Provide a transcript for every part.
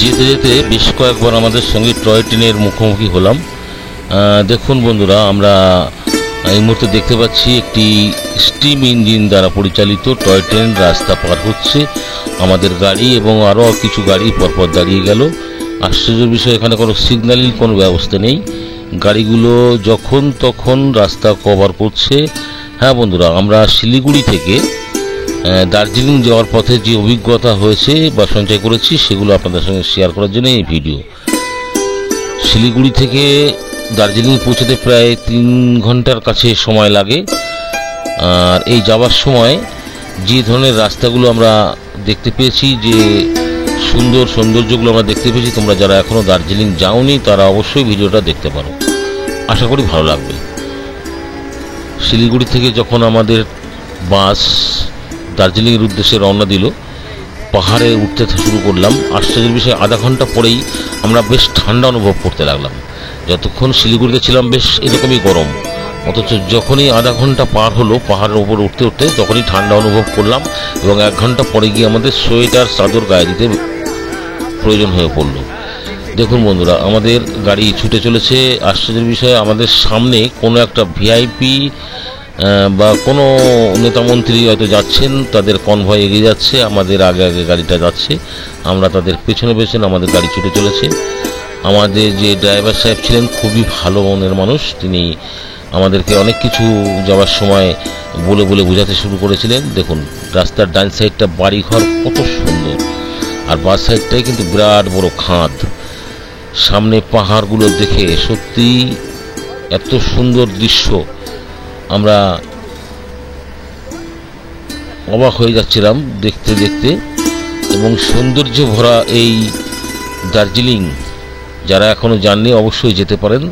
যেতে যেতে বেশ কয়েকবার আমাদের সঙ্গে টয় ট্রেনের মুখোমুখি হলাম। দেখুন বন্ধুরা, আমরা এই মুহূর্তে দেখতে পাচ্ছি একটি স্টিম ইঞ্জিন দ্বারা পরিচালিত টয় ট্রেন রাস্তা পার হচ্ছে। আমাদের গাড়ি এবং আরও কিছু গাড়ি পরপর দাঁড়িয়ে গেল। আশ্চর্যের বিষয়, এখানে কোনো সিগন্যালের কোনো ব্যবস্থা নেই, গাড়িগুলো যখন তখন রাস্তা কভার করছে। হ্যাঁ বন্ধুরা, আমরা শিলিগুড়ি থেকে দার্জিলিং যাওয়ার পথে যে অভিজ্ঞতা হয়েছে বা সঞ্চয় করেছি সেগুলো আপনাদের সঙ্গে শেয়ার করার জন্য এই ভিডিও। শিলিগুড়ি থেকে দার্জিলিং পৌঁছাতে প্রায় 3 ঘন্টার কাছে সময় লাগে। আর এই যাওয়ার সময় যে ধরনের রাস্তাগুলো আমরা দেখতে পেয়েছি, যে সৌন্দর্যগুলো আমরা দেখতে পেয়েছি, তোমরা যারা এখনও দার্জিলিং যাওনি তারা অবশ্যই ভিডিওটা দেখতে পারো, আশা করি ভালো লাগবে। শিলিগুড়ি থেকে যখন আমাদের বাস দার্জিলিংয়ের উদ্দেশ্যে রওনা দিল, পাহাড়ে উঠতে শুরু করলাম। আশ্চর্যের বিষয়ে আধা ঘন্টা পরেই আমরা বেশ ঠান্ডা অনুভব করতে লাগলাম। যতক্ষণ শিলিগুড়িতে ছিলাম বেশ এরকমই গরম, অথচ যখনই আধা ঘন্টা পার হলো পাহাড়ের উপর উঠতে উঠতে তখনই ঠান্ডা অনুভব করলাম, এবং 1 ঘন্টা পরে গিয়ে আমাদের সোয়েটার চাদর গায়ে দিতে প্রয়োজন হয়ে পড়ল। দেখুন বন্ধুরা, আমাদের গাড়ি ছুটে চলেছে। আশ্চর্যের বিষয়ে আমাদের সামনে কোনো একটা ভিআইপি বা কোনো নেতামন্ত্রী হয়তো যাচ্ছেন, তাদের কনভয় এগিয়ে যাচ্ছে, আমাদের আগে আগে গাড়িটা যাচ্ছে, আমরা তাদের পেছনে পেছনে আমাদের গাড়ি ছুটে চলেছে। আমাদের যে ড্রাইভার সাহেব ছিলেন খুবই ভালো মনের মানুষ, তিনি আমাদেরকে অনেক কিছু যাওয়ার সময় বলে বলে বোঝাতে শুরু করেছিলেন। দেখুন রাস্তার ডান সাইডটা বাড়িঘর কত সুন্দর, আর বাঁ সাইডটাই কিন্তু বিরাট বড় খাদ। সামনে পাহাড়গুলো দেখে সত্যি এত সুন্দর দৃশ্য, আমরা অবাক হয়ে যাচ্ছিলাম দেখতে দেখতে। এবং সৌন্দর্য ভরা এই দার্জিলিং যারা এখনো যাননি অবশ্যই যেতে পারেন।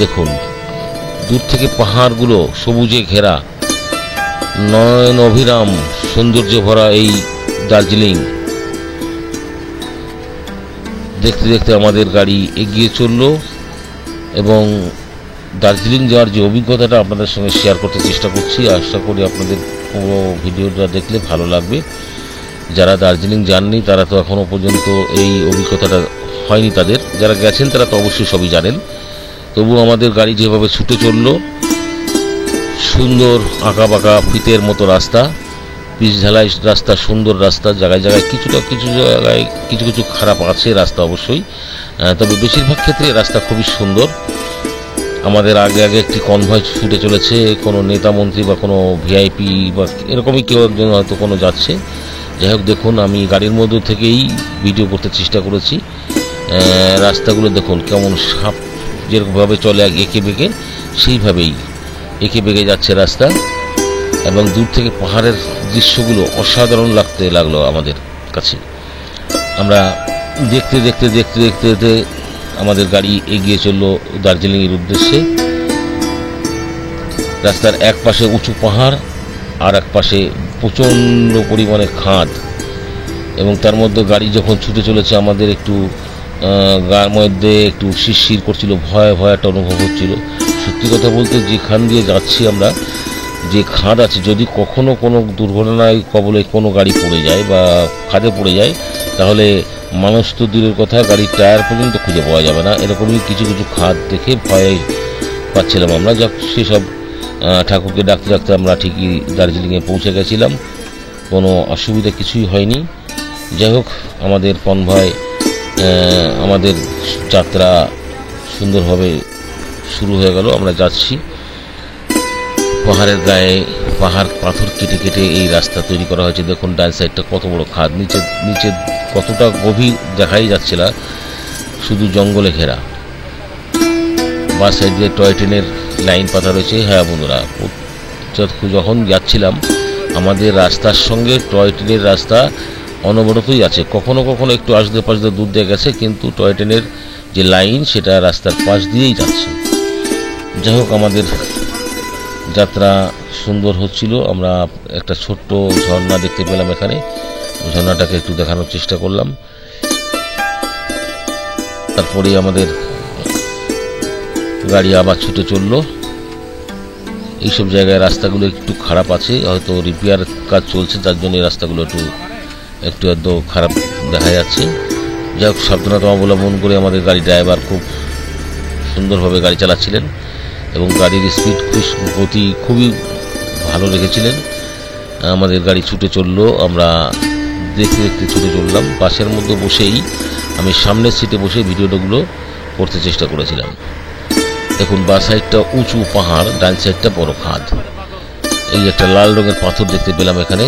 দেখুন দূর থেকে পাহাড়গুলো সবুজে ঘেরা, নয়ন অভিরাম সৌন্দর্য ভরা এই দার্জিলিং দেখতে দেখতে আমাদের গাড়ি এগিয়ে চলল। এবং দার্জিলিং যাওয়ার যে অভিজ্ঞতাটা আপনাদের সঙ্গে শেয়ার করতে চেষ্টা করছি, আশা করি আপনাদের পুরো ভিডিওটা দেখলে ভালো লাগবে। যারা দার্জিলিং যাননি তারা তো এখনও পর্যন্ত এই অভিজ্ঞতাটা হয়নি তাদের, যারা গেছেন তারা তো অবশ্যই সবই জানেন। তবু আমাদের গাড়ি যেভাবে ছুটে চলল, সুন্দর আঁকা বাঁকা ফিতের মতো রাস্তা, পিচ ঢালাই রাস্তা, সুন্দর রাস্তা, জায়গায় জায়গায় কিছু জায়গায় কিছু খারাপ আছে রাস্তা অবশ্যই, তবে বেশিরভাগ ক্ষেত্রে রাস্তা খুবই সুন্দর। আমাদের আগে আগে একটি কনভয় ছুটে চলেছে, কোনো নেতা মন্ত্রী বা কোনো ভিআইপি বা এরকমই কেউ একজন হয়তো কোনো যাচ্ছে। যাই হোক, দেখুন আমি গাড়ির মধ্যে থেকেই ভিডিও করতে চেষ্টা করেছি। রাস্তাগুলো দেখুন কেমন সাপ যেরকমভাবে চলে এঁকে বেঁকে, সেইভাবেই এঁকে বেঁকে যাচ্ছে রাস্তা। এবং দূর থেকে পাহাড়ের দৃশ্যগুলো অসাধারণ লাগতে লাগলো আমাদের কাছে। আমরা দেখতে দেখতে দেখতে দেখতে দেখতে আমাদের গাড়ি এগিয়ে চলল দার্জিলিংয়ের উদ্দেশ্যে। রাস্তার এক পাশে উঁচু পাহাড়, আর এক পাশে প্রচণ্ড পরিমাণে খাদ, এবং তার মধ্যে গাড়ি যখন ছুটে চলেছে আমাদের একটু গায়ের মধ্যে একটু শিরশির করছিল, ভয় ভয় একটা অনুভব হচ্ছিল। সত্যি কথা বলতে যেখান দিয়ে যাচ্ছি আমরা, যে খাদ আছে, যদি কখনো কোনো দুর্ঘটনায় কবলে কোনো গাড়ি পড়ে যায় বা খাদে পড়ে যায়, তাহলে মানুষ তো দূরের কথা, গাড়ির টায়ার পর্যন্ত খুঁজে পাওয়া যাবে না। এরকমই কিছু কিছু খাদ দেখে ভয় পাচ্ছিলাম আমরা। যাক, সেসব ঠাকুরকে ডাকতে ডাকতে আমরা ঠিকই দার্জিলিংয়ে পৌঁছে গেছিলাম, কোনো অসুবিধা কিছুই হয়নি। যাই হোক, আমাদের কনভয়, আমাদের যাত্রা সুন্দরভাবে শুরু হয়ে গেল। আমরা যাচ্ছি পাহাড়ের গায়ে, পাহাড় পাথর কেটে কেটে এই রাস্তা তৈরি করা হয়েছে। দেখুন ডান সাইডটা কত বড় খাদ, নিচে কতটা গভীর দেখাই যাচ্ছে না, শুধু জঙ্গলে ঘেরা। বাঁ সাইড দিয়ে টয় ট্রেনের লাইন পাতা রয়েছে। হ্যাঁ বন্ধুরা, যখন যাচ্ছিলাম আমাদের রাস্তার সঙ্গে টয় ট্রেনের রাস্তা অনবরতই আছে, কখনো কখনো একটু আসতে পাশতে দূর দিয়ে গেছে, কিন্তু টয় ট্রেনের যে লাইন সেটা রাস্তার পাশ দিয়েই যাচ্ছে। যাই হোক, আমাদের যাত্রা সুন্দর হচ্ছিল। আমরা একটা ছোট্ট ঝর্ণা দেখতে পেলাম এখানে, ঝর্ণাটাকে একটু দেখানোর চেষ্টা করলাম। তারপরে আমাদের গাড়ি আবার ছুটে চলল। এইসব জায়গায় রাস্তাগুলো একটু খারাপ আছে, হয়তো রিপেয়ার কাজ চলছে, তার জন্য রাস্তাগুলো একটু খারাপ দেখা যাচ্ছে। যাই হোক, সাবধানতা অবলম্বন করে আমাদের গাড়ি ড্রাইভার খুব সুন্দরভাবে গাড়ি চালাচ্ছিলেন এবং গাড়ির স্পিড গতি খুবই ভালো রেখেছিলেন। আমাদের গাড়ি ছুটে চললো, আমরা দেখতে দেখতে ছুটে চললাম। বাসের মধ্যে বসেই আমি সামনের সিটে বসে ভিডিওগুলো করতে চেষ্টা করেছিলাম। দেখুন, বাঁ সাইডটা উঁচু পাহাড়, ডান সাইডটা বড় খাদ। এই একটা লাল রঙের পাথর দেখতে পেলাম এখানে,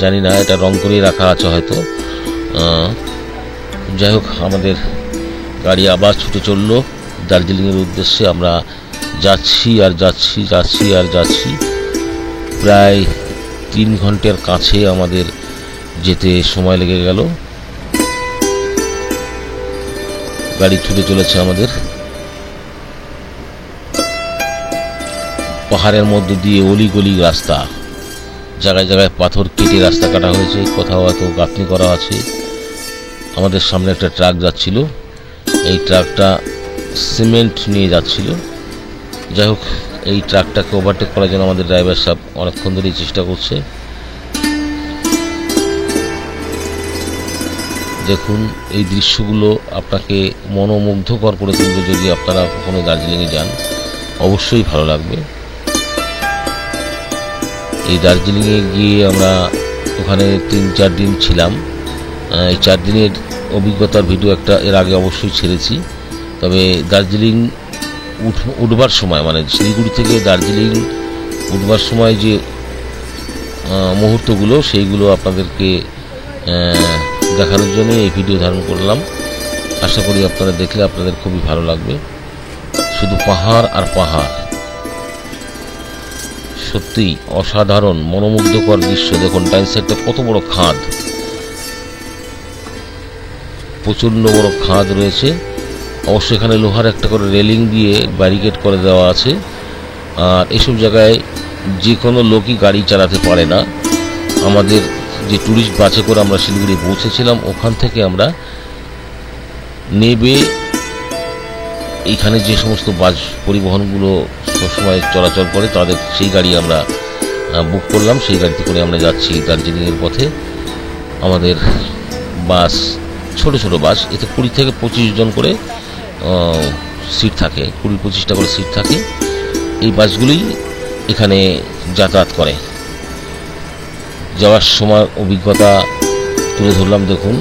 জানি না এটা রং করে রাখা আছে হয়তো। যাই হোক, আমাদের গাড়ি আবার ছুটে চললো দার্জিলিংয়ের উদ্দেশ্যে। আমরা যাচ্ছি আর যাচ্ছি, যাচ্ছি আর যাচ্ছি। প্রায় 3 ঘন্টার কাছে আমাদের যেতে সময় লেগে গেল। গাড়ি ছুটে চলেছে আমাদের। পাহাড়ের মধ্যে দিয়ে অলিগলি রাস্তা, জায়গায় জায়গায় পাথর কেটে রাস্তা কাটা হয়েছে, কোথাও হয়তো গাঁথনি করা আছে। আমাদের সামনে একটা ট্রাক যাচ্ছিল, এই ট্রাকটা সিমেন্ট নিয়ে যাচ্ছিল। যাই হোক, এই ট্রাকটাকে ওভারটেক করার জন্য আমাদের ড্রাইভার সাহেব অনেকক্ষণ ধরেই চেষ্টা করছে। দেখুন, এই দৃশ্যগুলো আপনাকে মনোমুগ্ধকর করে তুলবে। যদি আপনারা কখনো দার্জিলিংয়ে যান, অবশ্যই ভালো লাগবে। এই দার্জিলিংয়ে গিয়ে আমরা ওখানে 3-4 দিন ছিলাম। এই 4 দিনের অভিজ্ঞতার ভিডিও একটা এর আগে অবশ্যই ছেড়েছি। তবে দার্জিলিং উঠবার সময়, মানে শিলিগুড়ি থেকে দার্জিলিং উঠবার সময় যে মুহূর্তগুলো, সেইগুলো আপনাদেরকে দেখানোর জন্য এই ভিডিও ধারণ করলাম। আশা করি আপনারা দেখলে আপনাদের খুবই ভালো লাগবে। শুধু পাহাড় আর পাহাড়, সত্যি অসাধারণ মনোমুগ্ধকর দৃশ্য। দেখুন, ডান সাইডটা কত বড় খাদ, প্রচণ্ড বড় খাদ রয়েছে। অবশ্যই এখানে লোহার একটা করে রেলিং দিয়ে ব্যারিকেড করে দেওয়া আছে। আর এসব জায়গায় যে কোনো লোকই গাড়ি চালাতে পারে না। আমাদের যে ট্যুরিস্ট বাসে করে আমরা শিলিগুড়ি পৌঁছেছিলাম, ওখান থেকে আমরা নেবে এইখানে যে সমস্ত বাস পরিবহনগুলো সবসময় চলাচল করে, তাদের সেই গাড়ি আমরা বুক করলাম। সেই গাড়িতে করে আমরা যাচ্ছি দার্জিলিংয়ের পথে। আমাদের বাস ছোট ছোট বাস, এতে 20 থেকে 25 জন করে সিট থাকে, 20-25টা করে সিট থাকে। এই বাসগুলোই এখানে যাতায়াত করে। যাওয়ার সময় অভিজ্ঞতা তুলে ধরলাম। দেখুন,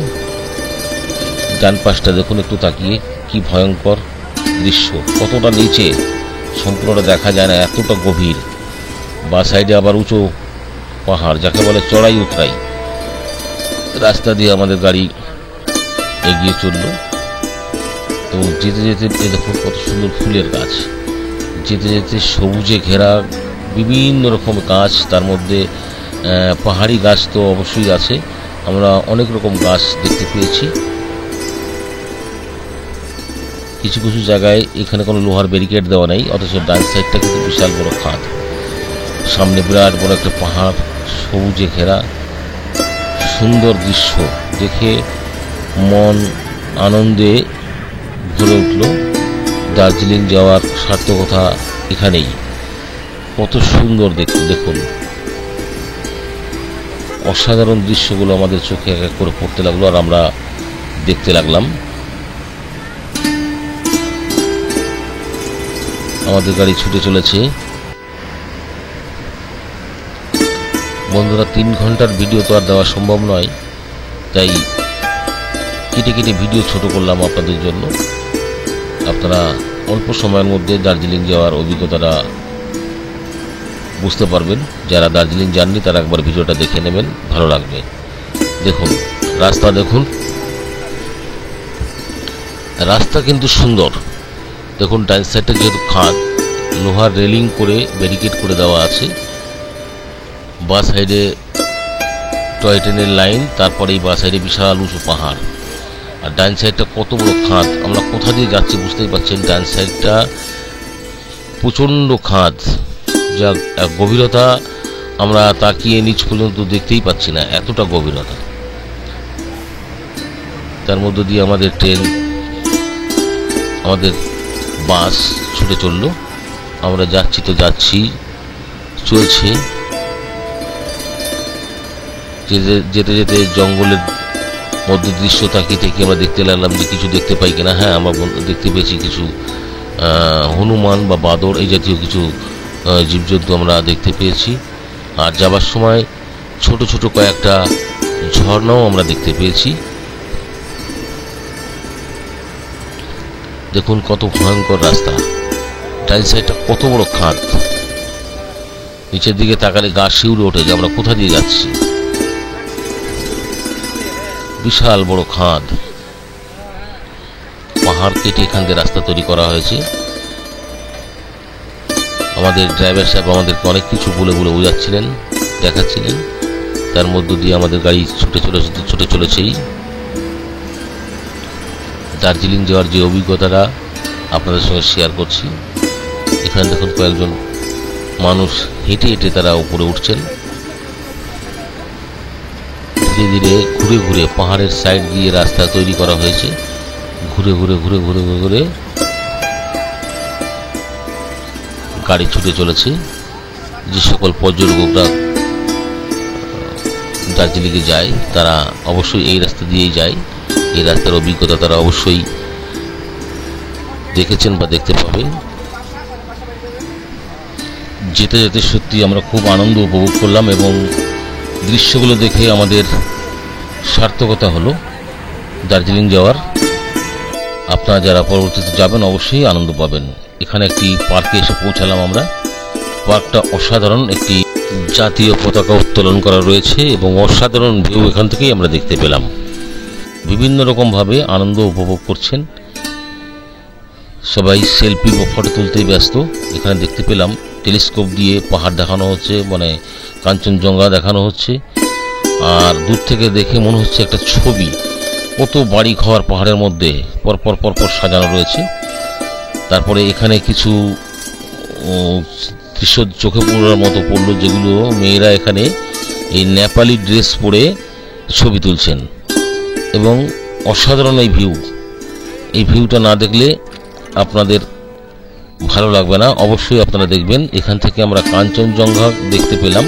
ডান পাশটা দেখুন, একটু তাকিয়ে, কি ভয়ঙ্কর দৃশ্য। কতটা নিচে, সম্পূর্ণটা দেখা যায় না, এতটা গভীর। বা সাইডে আবার উঁচু পাহাড়, যাকে বলে চড়াই উতরাই। রাস্তা দিয়ে আমাদের গাড়ি এগিয়ে চলল এবং যেতে যেতে দেখুন কত সুন্দর ফুলের গাছ, যেতে যেতে সবুজে ঘেরা বিভিন্ন রকম গাছ। তার মধ্যে পাহাড়ি গাছ তো অবশ্যই আছে, আমরা অনেক রকম গাছ দেখতে পেয়েছি। কিছু কিছু জায়গায় এখানে কোনো লোহার ব্যারিকেড দেওয়া নেই, অথচ ডান সাইডটা কিন্তু বিশাল বড় খাদ। সামনে বিরাট বড় একটা পাহাড়, সবুজে ঘেরা, সুন্দর দৃশ্য দেখে মন আনন্দে ভরে উঠল। দার্জিলিং যাওয়ার সার্থকতা এখানেই। কত সুন্দর দেখতে, দেখুন অসাধারণ দৃশ্যগুলো আমাদের চোখে এক এক করে পড়তে লাগলো, আর আমরা দেখতে লাগলাম। আমাদের গাড়ি ছুটে চলেছে। বন্ধুরা, 3 ঘন্টার ভিডিও তো আর দেওয়া সম্ভব নয়, তাই কেটে কেটে ভিডিও ছোট করলাম আপনাদের জন্য। আপনারা অল্প সময়ের মধ্যে দার্জিলিং যাওয়ার অভিজ্ঞতাটা বুঝতে পারবেন। যারা দার্জিলিং যাননি তারা একবার ভিডিওটা দেখে নেবেন, ভালো লাগবে। দেখুন রাস্তা, দেখুন রাস্তা কিন্তু সুন্দর। দেখুন ডান সাইডে যেহেতু খাদ, লোহার রেলিং করে ব্যারিকেড করে দেওয়া আছে। বা সাইডে টয় ট্রেনের লাইন, তারপরে এই বা সাইডে বিশাল উঁচু পাহাড়, আর ডান সাইডটা কত বড় খাদ। আমরা কোথা দিয়ে যাচ্ছি বুঝতেই পারছেন। ডান সাইডটা প্রচণ্ড খাদ, যা গভীরতা আমরা তাকিয়ে নিচ পর্যন্ত দেখতেই পাচ্ছি না, এতটা গভীরতা। তার মধ্য দিয়ে আমাদের ট্রেন, আমাদের বাস ছুটে চললো। আমরা যাচ্ছি তো যাচ্ছি, চলছে। যেতে যেতে জঙ্গলের মধ্য দৃশ্য তাকিয়ে থেকে আমরা দেখতে লাগলাম যে কিছু দেখতে পাই কিনা। হ্যাঁ, আমরা দেখতে পেয়েছি কিছু হনুমান বা বাদর এই জাতীয় কিছু জীবজন্তু আমরা দেখতে পেয়েছি। আর যাবার সময় ছোট ছোট কয়েকটা ঝর্ণাও আমরা দেখতে পেয়েছি। দেখুন কত ভয়ঙ্কর রাস্তা, ডাইন সাইডটা কত বড় খাদ, নিচের দিকে তাকালে গা শিউরে ওঠে যে আমরা কোথা দিয়ে যাচ্ছি। বিশাল বড় খাদ, পাহাড় কেটে এখান থেকে রাস্তা তৈরি করা হয়েছে। আমাদের ড্রাইভার সাহেব আমাদেরকে অনেক কিছু বলে বলে বোঝাচ্ছিলেন, দেখাচ্ছিলেন, তার মধ্য দিয়ে আমাদের গাড়ি ছুটে চলেছেই। দার্জিলিং যাওয়ার যে অভিজ্ঞতাটা আপনাদের সঙ্গে শেয়ার করছি। এখানে দেখুন কয়েকজন মানুষ হেঁটে হেঁটে তারা উপরে উঠছেন। ধীরে ধীরে ঘুরে ঘুরে পাহাড়ের সাইড দিয়ে রাস্তা তৈরি করা হয়েছে। ঘুরে ঘুরে ঘুরে ঘুরে ঘুরে ঘুরে গাড়ি ছুটে চলেছে। যে সকল পর্যটকরা দার্জিলিংয়ে যায় তারা অবশ্যই এই রাস্তা দিয়েই যায়। এই রাস্তার অভিজ্ঞতা তারা অবশ্যই দেখেছেন বা দেখতে পাবেন। যেতে যেতে সত্যি আমরা খুব আনন্দ উপভোগ করলাম এবং দৃশ্যগুলো দেখে আমাদের সার্থকতা হলো দার্জিলিং যাওয়ার। আপনারা যারা পরবর্তীতে যাবেন অবশ্যই আনন্দ পাবেন। এখানে একটি পার্কে এসে পৌঁছালাম আমরা। পার্কটা অসাধারণ, একটি জাতীয় পতাকা উত্তোলন করা রয়েছে এবং অসাধারণ ভিউ এখান থেকেই আমরা দেখতে পেলাম। বিভিন্ন রকমভাবে আনন্দ উপভোগ করছেন সবাই, সেলফি বা ফটো তুলতেই ব্যস্ত। এখানে দেখতে পেলাম টেলিস্কোপ দিয়ে পাহাড় দেখানো হচ্ছে, মানে কাঞ্চনজঙ্ঘা দেখানো হচ্ছে। আর দূর থেকে দেখে মনে হচ্ছে একটা ছবি, কত বাড়ি ঘর পাহাড়ের মধ্যে পরপর পরপর সাজানো রয়েছে। তারপরে এখানে কিছু দৃশ্য চোখে পড়ার মতো পড়লো, যেগুলো মেয়েরা এখানে এই নেপালি ড্রেস পরে ছবি তুলছেন এবং অসাধারণ এই ভিউটা না দেখলে আপনাদের ভালো লাগবে না। অবশ্যই আপনারা দেখবেন। এখান থেকে আমরা কাঞ্চনজঙ্ঘা দেখতে পেলাম।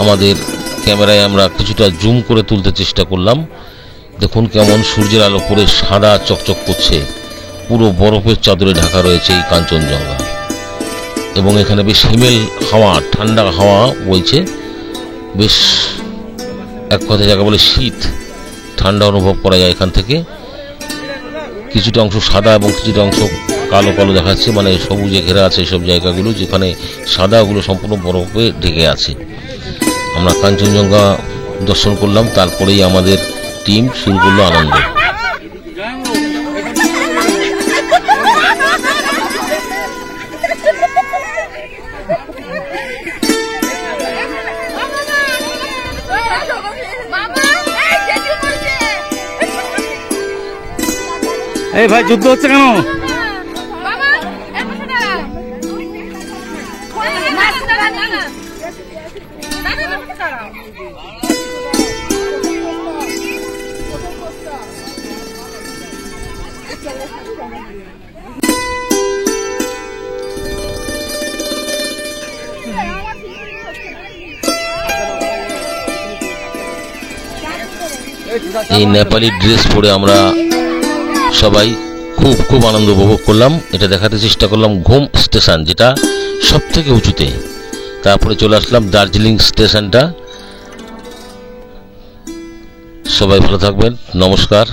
আমাদের ক্যামেরায় আমরা কিছুটা জুম করে তুলতে চেষ্টা করলাম। দেখুন কেমন সূর্যের আলো পড়ে সাদা চকচক করছে, পুরো বরফের চাদরে ঢাকা রয়েছে এই কাঞ্চনজঙ্ঘা। এবং এখানে বেশ হিমেল হাওয়া, ঠান্ডা হাওয়া বইছে, বেশ এক কথা জায়গা বলে শীত, ঠান্ডা অনুভব করা যায় এখান থেকে। কিছুটা অংশ সাদা এবং কিছুটা অংশ কালো কালো দেখাচ্ছে, মানে সবুজে ঘেরা আছে সব জায়গাগুলো। যেখানে সাদা ওগুলো সম্পূর্ণ বরফে ঢেকে আছে। আমরা কাঞ্চনজঙ্ঘা দর্শন করলাম, তারপরেই আমাদের টিম শুরু করলো আনন্দ। এই ভাই যুদ্ধ হচ্ছে কেন? এই নেপালি ড্রেস পরে আমরা সবাই খুব আনন্দ উপভোগ করলাম। এটা দেখাতে চেষ্টা করলাম ঘুম স্টেশন, যেটা সব থেকে উঁচুতে। তারপরে চলে আসলাম দার্জিলিং স্টেশনটা। সবাই ভালো থাকবেন, নমস্কার।